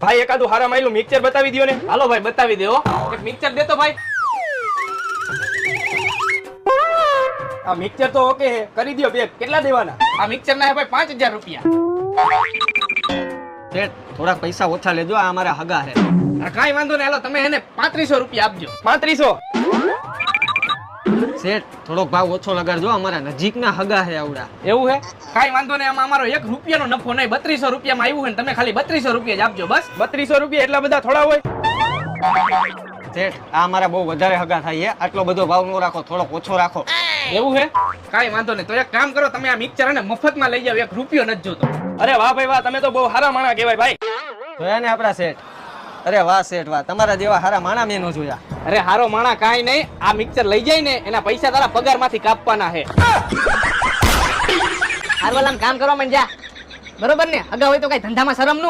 ભાઈ એકાદું હારા માયલું મિક્સર બતાવી દો ને. હાલો ભાઈ બતાવી દો. એક મિક્સર દેતો ભાઈ. આ મિક્સર તો ઓકે હે, કરી દો પેક. કેટલા દેવાના? આ મિક્સર ના હે ભાઈ 5000 રૂપિયા. શેઠ થોડાક પૈસા ઓછા લેજો, આ અમારા હગા છે. કાંઈ વાંધો નહીં, હાલો તમે એને 3500 રૂપિયા આપજો. 3500. શેઠ થોડોક ભાવ ઓછો લગાડજો, અમારા નજીકના હગા છે આવડા. એવું હે? કાંઈ વાંધો નહીં, આમાં અમારો 1 રૂપિયાનો નફો નહીં. 3200 રૂપિયામાં આવ્યું છે ને તમે ખાલી 3200 રૂપિયા જ આપજો બસ. 3200 રૂપિયા એટલા બધા થોડા હોય? શેઠ આ અમારા બહુ વધારે હગા થાય છે, આટલો બધો ભાવ ન રાખો, થોડોક ઓછો રાખો. એવું હે? કાંઈ વાંધો નહીં, તો એક કામ કરો, તમે આ મિક્સર અને મફતમાં લઈ જાઓ, 1 રૂપિયો નથી જોતો. અરે વાહ ભાઈ વાહ, તમે તો બહુ હારા માણા કહેવાય ભાઈ. જોયા ને આપડા શેઠ? અરે વાહ શેઠ વાહ, તમારા જેવા હારા માણા મેં નો જોયા. અરે હારો માણા કાંઈ નહીં, આ મિક્સર લઈ જાય ને એના પૈસા તારા પગારમાંથી કાપવાના છે. હારવાલામ કામ કરવા માંડ જા. બરોબર ને? અગાઉ હોય તો કઈ ધંધામાં શરમ ન